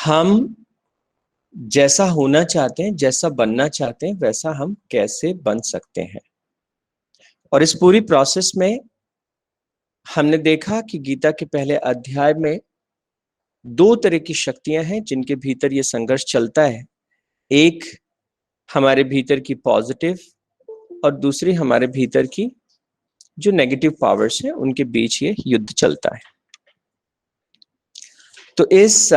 हम जैसा होना चाहते हैं, जैसा बनना चाहते हैं, वैसा हम कैसे बन सकते हैं। और इस पूरी प्रोसेस में हमने देखा कि गीता के पहले अध्याय में दो तरह की शक्तियां हैं जिनके भीतर ये संघर्ष चलता है। एक हमारे भीतर की पॉजिटिव और दूसरी हमारे भीतर की जो नेगेटिव पावर्स हैं, उनके बीच ये युद्ध चलता है। तो इस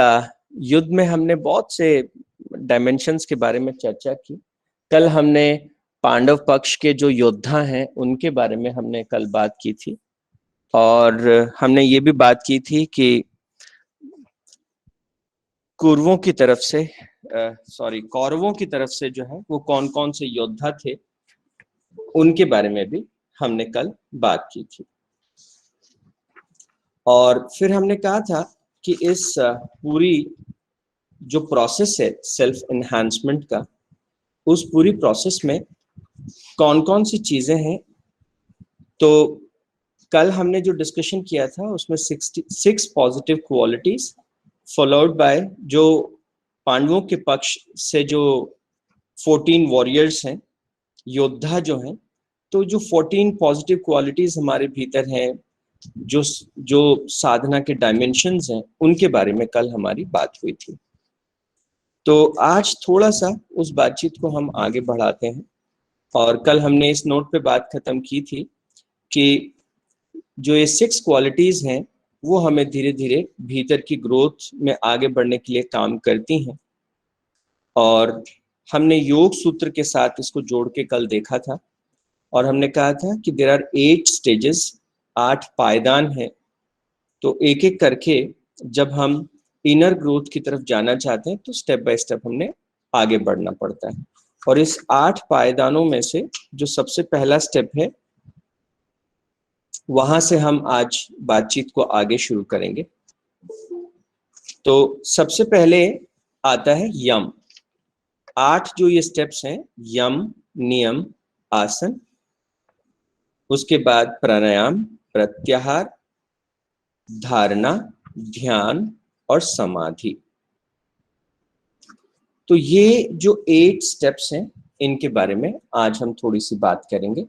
युद्ध में हमने बहुत से डायमेंशंस के बारे में चर्चा की। कल हमने पांडव पक्ष के जो योद्धा हैं उनके बारे में हमने कल बात की थी, और हमने ये भी बात की थी कि कौरवों की तरफ से जो है वो कौन कौन से योद्धा थे, उनके बारे में भी हमने कल बात की थी। और फिर हमने कहा था कि इस पूरी जो प्रोसेस है सेल्फ एनहांसमेंट का, उस पूरी प्रोसेस में कौन कौन सी चीजें हैं। तो कल हमने जो डिस्कशन किया था उसमें 66 पॉजिटिव क्वालिटीज फॉलोड बाय जो पांडवों के पक्ष से जो 14 वॉरियर्स हैं, योद्धा जो हैं, तो जो 14 पॉजिटिव क्वालिटीज हमारे भीतर हैं, जो जो साधना के डायमेंशंस हैं, उनके बारे में कल हमारी बात हुई थी। तो आज थोड़ा सा उस बातचीत को हम आगे बढ़ाते हैं। और कल हमने इस नोट पे बात खत्म की थी कि जो ये 6 क्वालिटीज हैं वो हमें धीरे धीरे भीतर की ग्रोथ में आगे बढ़ने के लिए काम करती हैं। और हमने योग सूत्र के साथ इसको जोड़ के कल देखा था, और हमने कहा था कि देयर आर 8 स्टेजेस, 8 पायदान हैं। तो एक एक करके जब हम इनर ग्रोथ की तरफ जाना चाहते हैं तो स्टेप बाय स्टेप हमने आगे बढ़ना पड़ता है। और इस 8 पायदानों में से जो सबसे पहला स्टेप है, वहां से हम आज बातचीत को आगे शुरू करेंगे। तो सबसे पहले आता है यम। 8 जो ये स्टेप्स हैं, यम, नियम, आसन, उसके बाद प्राणायाम, प्रत्याहार, धारणा, ध्यान और समाधि। तो ये जो 8 स्टेप्स हैं, इनके बारे में आज हम थोड़ी सी बात करेंगे।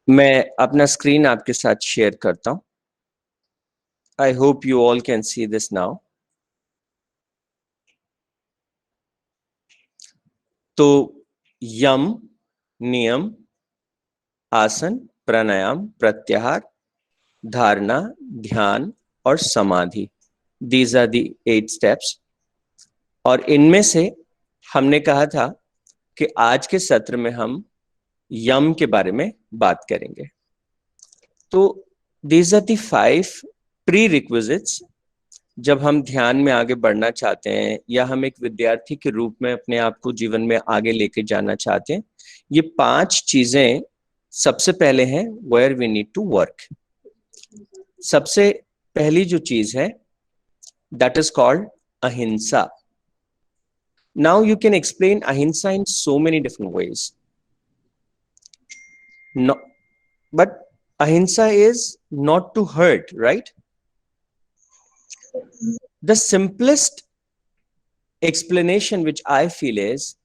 मैं अपना स्क्रीन आपके साथ शेयर करता हूं। I hope you all can see this now. तो यम, नियम, आसन, प्राणायाम, प्रत्याहार, धारणा, ध्यान और समाधि, दीज आर दी 8 स्टेप्स। और इनमें से हमने कहा था कि आज के सत्र में हम यम के बारे में बात करेंगे। तो these are the 5 prerequisites. जब हम ध्यान में आगे बढ़ना चाहते हैं या हम एक विद्यार्थी के रूप में अपने आप को जीवन में आगे लेके जाना चाहते हैं, ये 5 चीजें सबसे पहले हैं where we need to work. सबसे पहली जो चीज है, that is called ahimsa. Now you can explain ahimsa in so many different ways, but ahimsa is not to hurt, right? The simplest explanation which I feel is,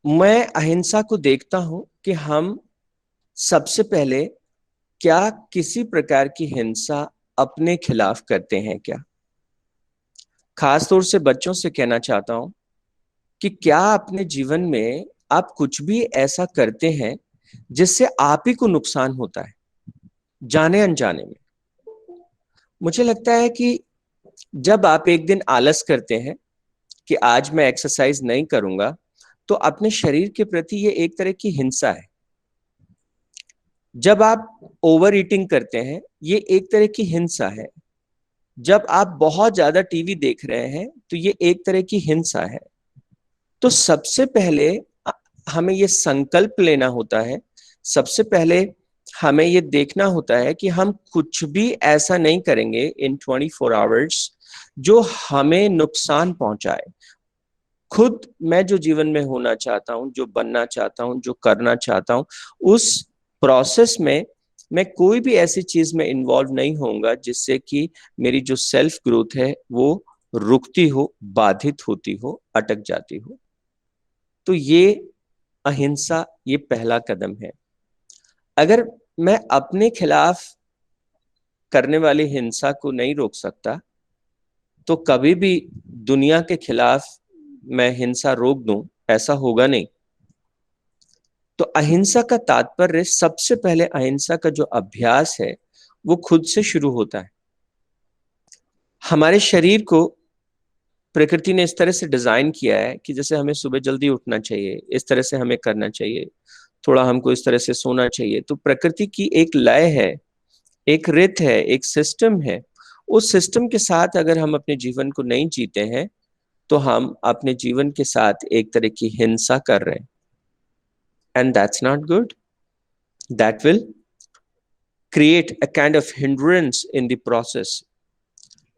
मैं अहिंसा को देखता हूं कि हम सबसे पहले क्या किसी प्रकार की हिंसा अपने खिलाफ करते हैं क्या। खासतौर से बच्चों से कहना चाहता हूं कि क्या अपने जीवन में आप कुछ भी ऐसा करते हैं जिससे आप ही को नुकसान होता है, जाने अनजाने में। मुझे लगता है कि जब आप एक दिन आलस करते हैं कि आज मैं एक्सरसाइज नहीं करूंगा, तो अपने शरीर के प्रति ये एक तरह की हिंसा है। जब आप ओवर ईटिंग करते हैं, ये एक तरह की हिंसा है। जब आप बहुत ज्यादा टीवी देख रहे हैं, तो ये एक तरह की हिंसा है। तो सबसे पहले हमें ये संकल्प लेना होता है, सबसे पहले हमें ये देखना होता है कि हम कुछ भी ऐसा नहीं करेंगे इन 24 आवर्स जो हमें नुकसान पहुंचाए। खुद मैं जो जीवन में होना चाहता हूं, जो बनना चाहता हूं, जो करना चाहता हूं, उस प्रोसेस में मैं कोई भी ऐसी चीज में इन्वॉल्व नहीं होऊंगा जिससे कि मेरी जो सेल्फ ग्रोथ है वो रुकती हो, बाधित होती हो, अटक जाती हो। तो ये अहिंसा, ये पहला कदम है। अगर मैं अपने खिलाफ करने वाली हिंसा को नहीं रोक सकता, तो कभी भी दुनिया के खिलाफ मैं हिंसा रोक दूं, ऐसा होगा नहीं। तो अहिंसा का तात्पर्य, सबसे पहले अहिंसा का जो अभ्यास है वो खुद से शुरू होता है। हमारे शरीर को प्रकृति ने इस तरह से डिजाइन किया है कि जैसे हमें सुबह जल्दी उठना चाहिए, इस तरह से हमें करना चाहिए, थोड़ा हमको इस तरह से सोना चाहिए। तो प्रकृति की एक लय है, एक रित है, एक सिस्टम है। उस सिस्टम के साथ अगर हम अपने जीवन को नहीं जीते हैं, तो हम अपने जीवन के साथ एक तरह की हिंसा कर रहे हैं। And that's not good. That will create a kind of hindrance in the process.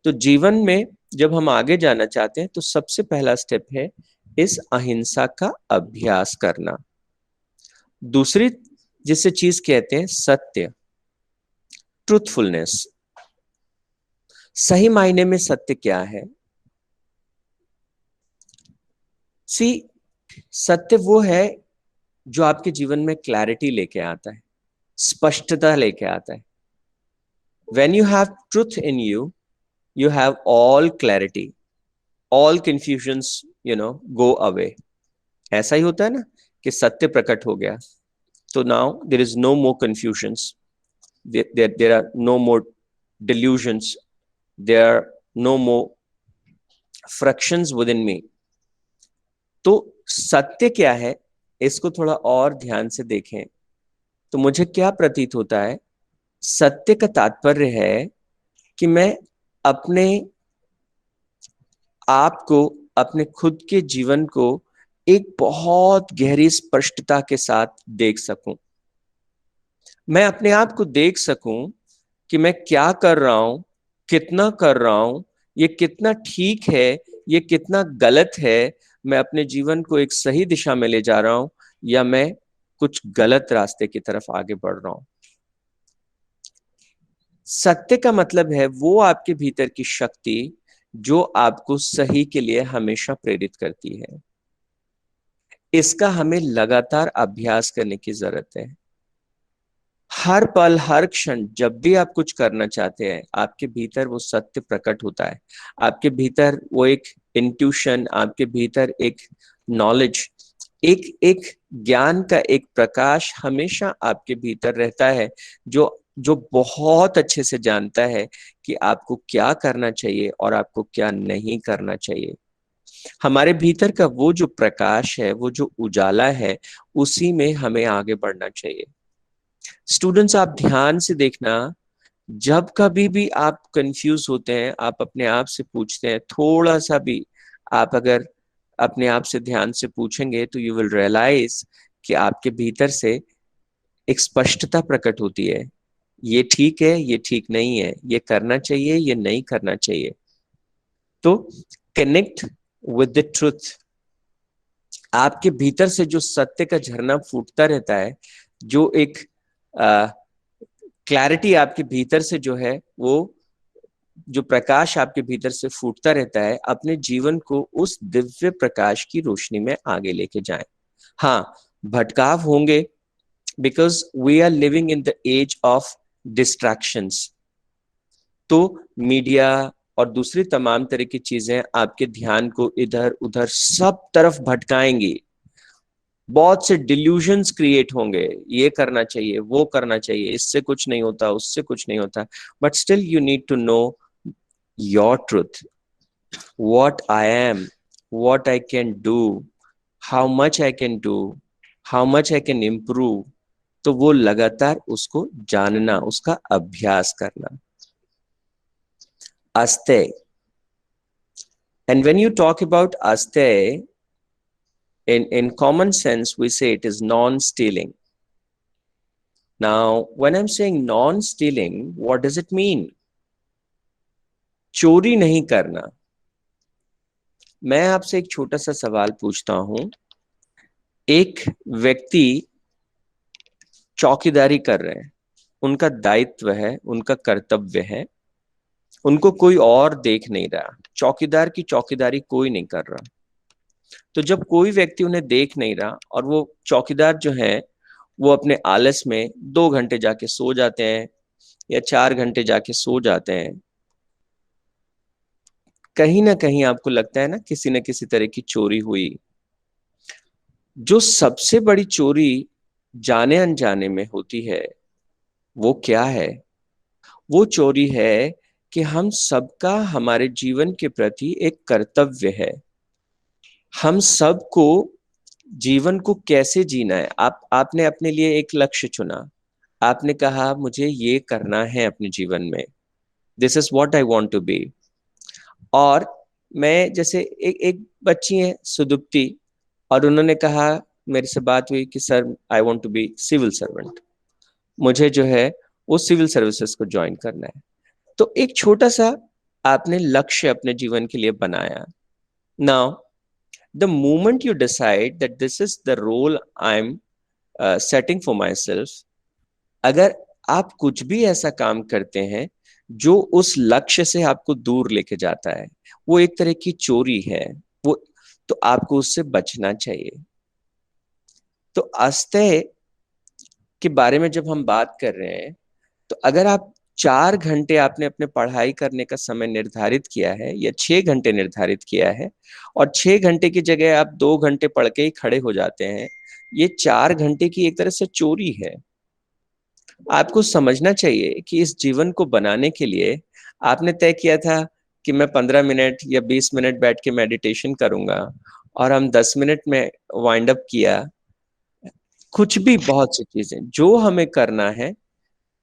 तो जीवन में जब हम आगे जाना चाहते हैं, तो सबसे पहला स्टेप है इस अहिंसा का अभ्यास करना। दूसरी जिसे चीज कहते हैं सत्य, ट्रूथफुलनेस। सही मायने में सत्य क्या है? सी, सत्य वो है जो आपके जीवन में क्लैरिटी लेके आता है, स्पष्टता लेके आता है। When you have truth in you, you have all clarity, all confusions, go away. ऐसा ही होता है ना कि सत्य प्रकट हो गया, तो now there is no more confusions, there are no more delusions, there are no more frictions within me. तो सत्य क्या है, इसको थोड़ा और ध्यान से देखें तो मुझे क्या प्रतीत होता है? सत्य का तात्पर्य है कि मैं अपने आप को, अपने खुद के जीवन को एक बहुत गहरी स्पष्टता के साथ देख सकूं। मैं अपने आप को देख सकूं कि मैं क्या कर रहा हूं, कितना कर रहा हूं, ये कितना ठीक है, ये कितना गलत है। मैं अपने जीवन को एक सही दिशा में ले जा रहा हूं या मैं कुछ गलत रास्ते की तरफ आगे बढ़ रहा हूं। सत्य का मतलब है वो आपके भीतर की शक्ति जो आपको सही के लिए हमेशा प्रेरित करती है। इसका हमें लगातार अभ्यास करने की जरूरत है। हर पल, हर क्षण, जब भी आप कुछ करना चाहते हैं, आपके भीतर वो सत्य प्रकट होता है। आपके भीतर वो एक इंट्यूशन, आपके भीतर एक नॉलेज, एक एक ज्ञान का एक प्रकाश हमेशा आपके भीतर रहता है, जो जो बहुत अच्छे से जानता है कि आपको क्या करना चाहिए और आपको क्या नहीं करना चाहिए। हमारे भीतर का वो जो प्रकाश है, वो जो उजाला है, उसी में हमें आगे बढ़ना चाहिए। स्टूडेंट्स, आप ध्यान से देखना, जब कभी भी आप कंफ्यूज होते हैं, आप अपने आप से पूछते हैं, थोड़ा सा भी आप अगर अपने आप से ध्यान से पूछेंगे, तो यू विल रियलाइज कि आपके भीतर से एक स्पष्टता प्रकट होती है। ये ठीक है, ये ठीक नहीं है, ये करना चाहिए, ये नहीं करना चाहिए। तो कनेक्ट विद द ट्रुथ। आपके भीतर से जो सत्य का झरना फूटता रहता है, जो एक क्लैरिटी आपके भीतर से जो है, वो जो प्रकाश आपके भीतर से फूटता रहता है, अपने जीवन को उस दिव्य प्रकाश की रोशनी में आगे लेके जाएं। हाँ, भटकाव होंगे, because we are living in the age of distractions. तो मीडिया और दूसरी तमाम तरह की चीजें आपके ध्यान को इधर उधर सब तरफ भटकाएंगी। बहुत से डिल्यूजन्स क्रिएट होंगे, ये करना चाहिए, वो करना चाहिए, इससे कुछ नहीं होता, उससे कुछ नहीं होता। But still you need to know your truth, what I am, what I can do, how much I can do, how much I can improve। तो वो लगातार उसको जानना, उसका अभ्यास करना। अस्ते, and when you talk about aste, in common sense we say it is non-stealing. Now when I'm saying non-stealing, what does it mean? चोरी नहीं करना। मैं आपसे एक छोटा सा सवाल पूछता हूं। एक व्यक्ति चौकीदारी कर रहे हैं, उनका दायित्व है, उनका कर्तव्य है, उनको कोई और देख नहीं रहा, चौकीदार की चौकीदारी कोई नहीं कर रहा। तो जब कोई व्यक्ति उन्हें देख नहीं रहा और वो चौकीदार जो है वो अपने आलस में 2 घंटे जाके सो जाते हैं या 4 घंटे जाके सो जाते हैं, कहीं ना कहीं आपको लगता है ना किसी न किसी तरह की चोरी हुई। जो सबसे बड़ी चोरी जाने अनजाने में होती है वो क्या है? वो चोरी है कि हम सबका हमारे जीवन के प्रति एक कर्तव्य है। हम सबको जीवन को कैसे जीना है। आपने अपने लिए एक लक्ष्य चुना, आपने कहा मुझे ये करना है अपने जीवन में, this is what I want to be. और मैं जैसे एक एक बच्ची है सुदुप्ति, और उन्होंने कहा, मेरे से बात हुई कि sir I want to be civil servant, मुझे जो है वो सिविल सर्विसेज को ज्वाइन करना है। तो एक छोटा सा आपने लक्ष्य अपने जीवन के लिए बनाया। Now the moment you decide that this is the role I am setting for myself, अगर आप कुछ भी ऐसा काम करते हैं जो उस लक्ष्य से आपको दूर लेके जाता है, वो एक तरह की चोरी है। वो तो आपको उससे बचना चाहिए। तो अस्तय के बारे में जब हम बात कर रहे हैं, तो अगर आप 4 घंटे आपने अपने पढ़ाई करने का समय निर्धारित किया है या 6 घंटे निर्धारित किया है, और 6 घंटे की जगह आप 2 घंटे पढ़ के ही खड़े हो जाते हैं, ये 4 घंटे की एक तरह से चोरी है। आपको समझना चाहिए कि इस जीवन को बनाने के लिए आपने तय किया था कि मैं 15 मिनट या 20 मिनट बैठ के मेडिटेशन करूंगा, और हम 10 मिनट में वाइंड अप किया। कुछ भी, बहुत सी चीजें जो हमें करना है,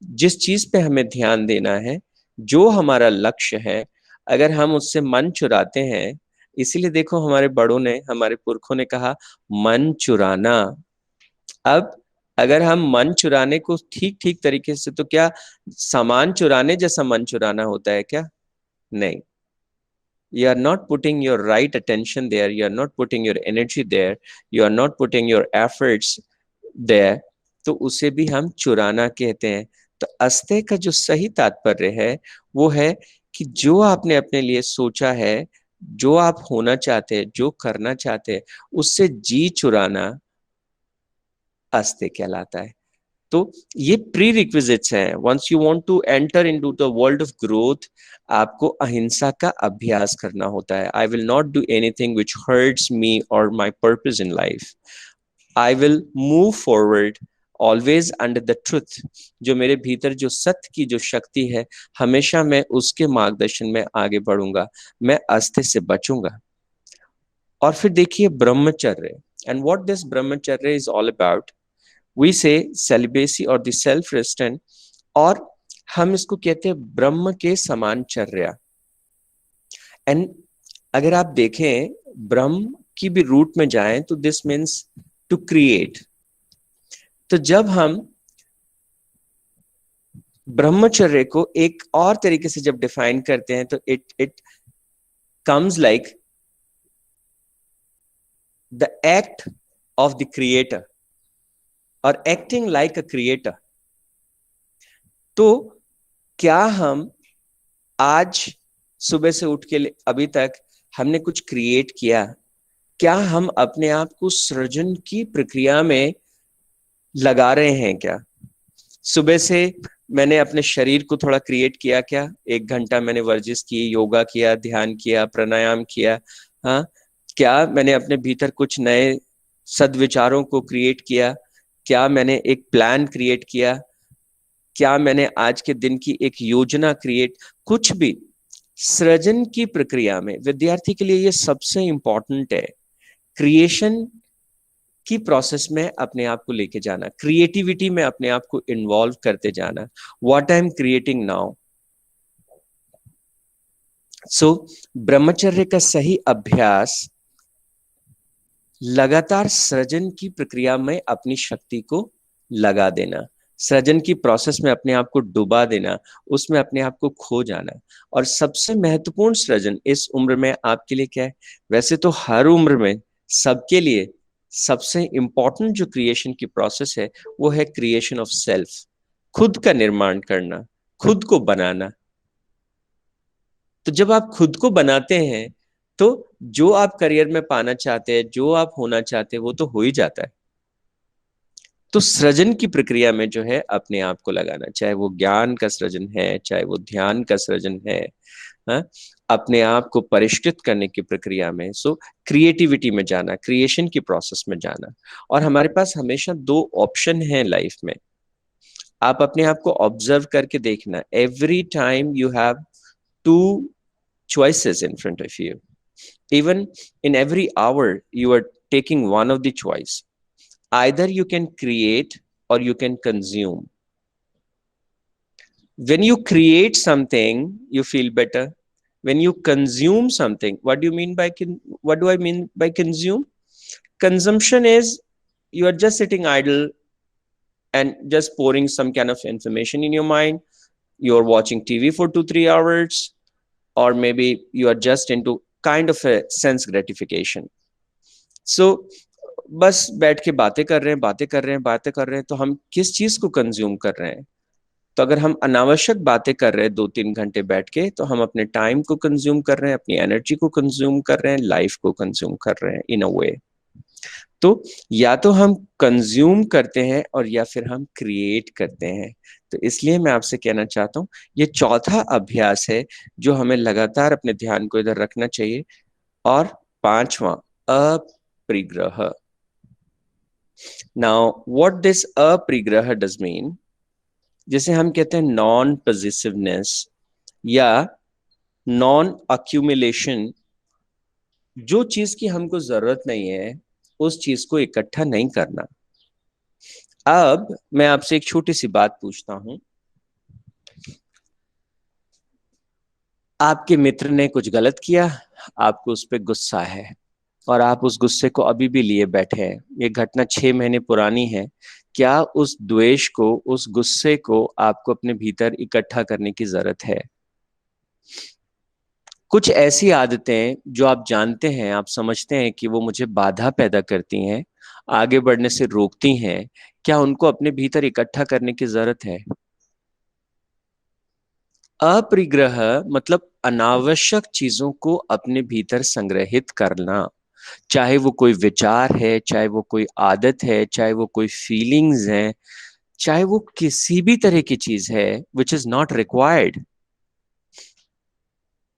जिस चीज पे हमें ध्यान देना है, जो हमारा लक्ष्य है, अगर हम उससे मन चुराते हैं, इसीलिए देखो हमारे बड़ों ने, हमारे पुरखों ने कहा मन चुराना। अब अगर हम मन चुराने को ठीक ठीक तरीके से, तो क्या सामान चुराने जैसा मन चुराना होता है क्या? नहीं। You are not putting your right attention there, you are not putting your energy there, you are not putting your efforts there, तो उसे भी हम चुराना कहते हैं। तो अस्ते का जो सही तात्पर्य है वो है कि जो आपने अपने लिए सोचा है, जो आप होना चाहते हैं, जो करना चाहते हैं, उससे जी चुराना अस्ते कहलाता है। तो ये प्री रिक्विजिट्स हैं। Once you want to enter into the world of growth, आपको अहिंसा का अभ्यास करना होता है। I will not do anything which hurts me और my purpose in life. I will move forward always under the truth. जो मेरे भीतर जो सत्य की जो शक्ति है, हमेशा मैं उसके मार्गदर्शन में आगे बढ़ूंगा, मैं अस्थिर से बचूंगा। और फिर देखिए ब्रह्मचर्य, एंड व्हाट दिस ब्रह्मचर्य इज ऑल अबाउट। वी से सेलिबेसी और द सेल्फ रेस्टेंट, और हम इसको कहते हैं ब्रह्म के समान चर्या। एंड अगर आप देखें ब्रह्म की भी रूट में जाएं तो दिस मीन्स टू क्रिएट। तो जब हम ब्रह्मचर्य को एक और तरीके से जब डिफाइन करते हैं, तो it comes like the act of the creator और एक्टिंग लाइक अ क्रिएटर। तो क्या हम आज सुबह से उठ के अभी तक हमने कुछ क्रिएट किया? क्या हम अपने आप को सृजन की प्रक्रिया में लगा रहे हैं क्या? सुबह से मैंने अपने शरीर को थोड़ा क्रिएट किया क्या? 1 घंटा मैंने वर्जिश की, योगा किया, ध्यान किया, प्राणायाम किया। हाँ, क्या मैंने अपने भीतर कुछ नए सद्विचारों को क्रिएट किया? क्या मैंने एक प्लान क्रिएट किया? क्या मैंने आज के दिन की एक योजना क्रिएट? कुछ भी सृजन की प्रक्रिया में विद्यार्थी के लिए ये सबसे इंपॉर्टेंट है। क्रिएशन की प्रोसेस में अपने आप को लेके जाना, क्रिएटिविटी में अपने आप को इन्वॉल्व करते जाना। What I am creating now. So brahmacharya का सही अभ्यास लगातार सृजन की प्रक्रिया में अपनी शक्ति को लगा देना, सृजन की प्रोसेस में अपने आप को डुबा देना, उसमें अपने आप को खो जाना। और सबसे महत्वपूर्ण सृजन इस उम्र में आपके लिए क्या है? वैसे तो हर उम्र में सबके लिए सबसे इंपॉर्टेंट जो क्रिएशन की प्रोसेस है वो है क्रिएशन ऑफ सेल्फ, खुद का निर्माण करना, खुद को बनाना। तो जब आप खुद को बनाते हैं तो जो आप करियर में पाना चाहते हैं, जो आप होना चाहते हैं, वो तो हो ही जाता है। तो सृजन की प्रक्रिया में जो है अपने आप को लगाना, चाहे वो ज्ञान का सृजन है, चाहे वो ध्यान का सृजन है, हाँ? अपने आप को परिष्कृत करने की प्रक्रिया में, सो क्रिएटिविटी में जाना, क्रिएशन की प्रोसेस में जाना। और हमारे पास हमेशा दो ऑप्शन है लाइफ में। आप अपने आप को ऑब्जर्व करके देखना, every time you have two choices in front of you. Even in every hour, you are taking one of the choice. Either you can create or you can consume. When you create something, you feel better. When you consume something, what do you mean by what do I mean by consume? Consumption is you are just sitting idle and just pouring some kind of information in your mind. You're watching TV for 2-3 hours, or maybe you are just into kind of a sense gratification. So बस बैठ के बातें कर रहे हैं, बातें कर रहे हैं, बातें कर रहे हैं, तो हम किस चीज को कंज्यूम कर रहे हैं? तो अगर हम अनावश्यक बातें कर रहे हैं 2-3 घंटे बैठ के, तो हम अपने टाइम को कंज्यूम कर रहे हैं, अपनी एनर्जी को कंज्यूम कर रहे हैं, लाइफ को कंज्यूम कर रहे हैं इन अ वे। तो या तो हम कंज्यूम करते हैं और या फिर हम क्रिएट करते हैं। तो इसलिए मैं आपसे कहना चाहता हूँ, ये चौथा अभ्यास है जो हमें लगातार अपने ध्यान को इधर रखना चाहिए। और पांचवा, aparigraha. Now what this aparigraha does mean, जैसे हम कहते हैं नॉन पॉजिटिवनेस या नॉन अक्यूमुलेशन। जो चीज की हमको जरूरत नहीं है उस चीज को इकट्ठा नहीं करना। अब मैं आपसे एक छोटी सी बात पूछता हूं। आपके मित्र ने कुछ गलत किया, आपको उस पर गुस्सा है और आप उस गुस्से को अभी भी लिए बैठे हैं। ये घटना 6 महीने पुरानी है। क्या उस द्वेष को, उस गुस्से को आपको अपने भीतर इकट्ठा करने की जरूरत है? कुछ ऐसी आदतें जो आप जानते हैं, आप समझते हैं कि वो मुझे बाधा पैदा करती हैं, आगे बढ़ने से रोकती हैं, क्या उनको अपने भीतर इकट्ठा करने की जरूरत है? अपरिग्रह मतलब अनावश्यक चीजों को अपने भीतर संग्रहित करना। चाहे वो कोई विचार है, चाहे वो कोई आदत है, चाहे वो कोई फीलिंग्स है, चाहे वो किसी भी तरह की चीज है विच इज नॉट रिक्वायर्ड।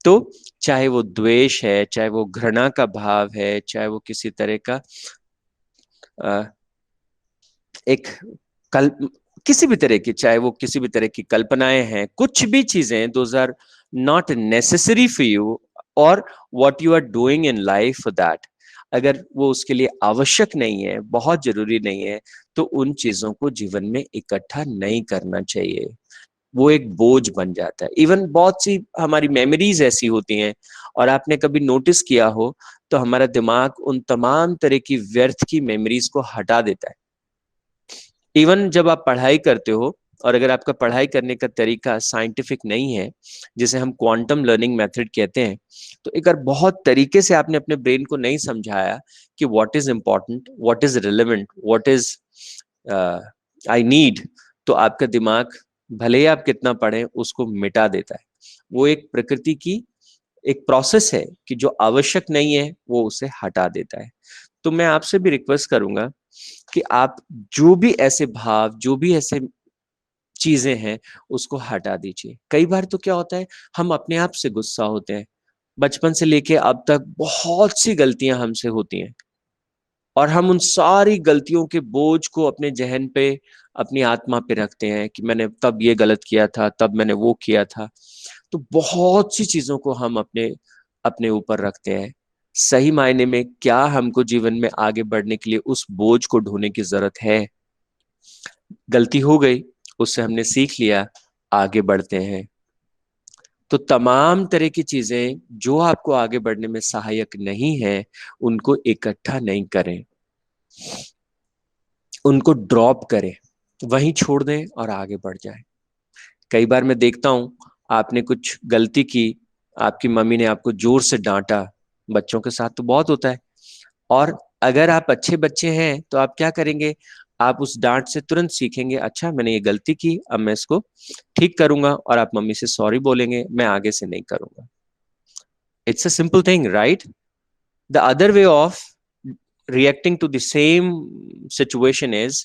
तो चाहे वो द्वेष है, चाहे वो घृणा का भाव है, चाहे वो किसी तरह का एक कल्प, किसी भी तरह की, चाहे वो किसी भी तरह की कल्पनाएं हैं, कुछ भी चीजें, those are not necessary for you और what you are doing in life for that. अगर वो उसके लिए आवश्यक नहीं है, बहुत जरूरी नहीं है, तो उन चीजों को जीवन में इकट्ठा नहीं करना चाहिए। वो एक बोझ बन जाता है। इवन बहुत सी हमारी मेमोरीज ऐसी होती हैं, और आपने कभी नोटिस किया हो तो हमारा दिमाग उन तमाम तरह की व्यर्थ की मेमोरीज को हटा देता है। इवन जब आप पढ़ाई करते हो और अगर आपका पढ़ाई करने का तरीका साइंटिफिक नहीं है, जिसे हम क्वांटम लर्निंग मेथड कहते हैं, तो एक अगर बहुत तरीके से आपने अपने ब्रेन को नहीं समझाया कि what is important, what is relevant, what is I need, तो आपका दिमाग भले ही आप कितना पढ़ें उसको मिटा देता है। वो एक प्रकृति की एक प्रोसेस है कि जो आवश्यक नहीं है वो उसे हटा देता है। तो मैं आपसे भी रिक्वेस्ट करूंगा कि आप जो भी ऐसे भाव, जो भी ऐसे चीजें हैं, उसको हटा दीजिए। कई बार तो क्या होता है, हम अपने आप से गुस्सा होते हैं। बचपन से लेके अब तक बहुत सी गलतियां हमसे होती हैं और हम उन सारी गलतियों के बोझ को अपने जहन पे, अपनी आत्मा पे रखते हैं कि मैंने तब ये गलत किया था, तब मैंने वो किया था। तो बहुत सी चीजों को हम अपने अपने ऊपर रखते हैं। सही मायने में क्या हमको जीवन में आगे बढ़ने के लिए उस बोझ को ढोने की जरूरत है? गलती हो गई, उससे हमने सीख लिया, आगे बढ़ते हैं। तो तमाम तरह की चीजें जो आपको आगे बढ़ने में सहायक नहीं है, उनको इकट्ठा नहीं करें, उनको ड्रॉप करें, वहीं छोड़ दें और आगे बढ़ जाएं। कई बार मैं देखता हूं, आपने कुछ गलती की, आपकी मम्मी ने आपको जोर से डांटा, बच्चों के साथ तो बहुत होता है, और अगर आप अच्छे बच्चे हैं तो आप क्या करेंगे, आप उस डांट से तुरंत सीखेंगे, अच्छा मैंने ये गलती की, अब मैं इसको ठीक करूंगा, और आप मम्मी से सॉरी बोलेंगे, मैं आगे से नहीं करूंगा। It's a simple thing, right? The other way of reacting to the same situation is,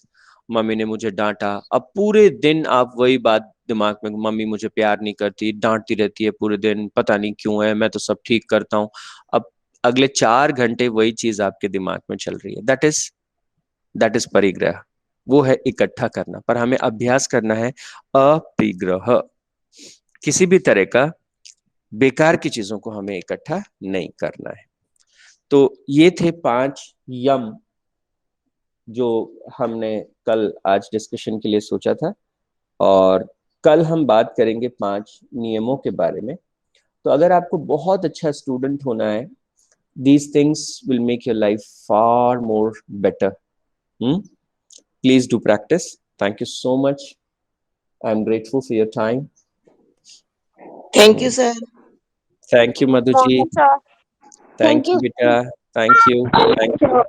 mummy ने मुझे डांटा, अब पूरे दिन आप वही बात दिमाग में, मम्मी मुझे प्यार नहीं करती, डांटती रहती है पूरे दिन, पता नहीं क्यों है, मैं तो सब ठीक करता हूँ। अब अगले 4 घंटे वही चीज आपके दिमाग में चल रही है। दैट इज परिग्रह। वो है इकट्ठा करना, पर हमें अभ्यास करना है अपिग्रह। किसी भी तरह का बेकार की चीजों को हमें इकट्ठा नहीं करना है। तो ये थे 5 यम जो हमने कल आज डिस्कशन के लिए सोचा था, और कल हम बात करेंगे 5 नियमों के बारे में। तो अगर आपको बहुत अच्छा स्टूडेंट होना है, these things will make your life far more better. Please do practice. Thank you so much. I'm grateful for your time. Thank you, sir. Thank you, Madhuji. Morning, sir. Thank you, Beta. Thank you. Thank you.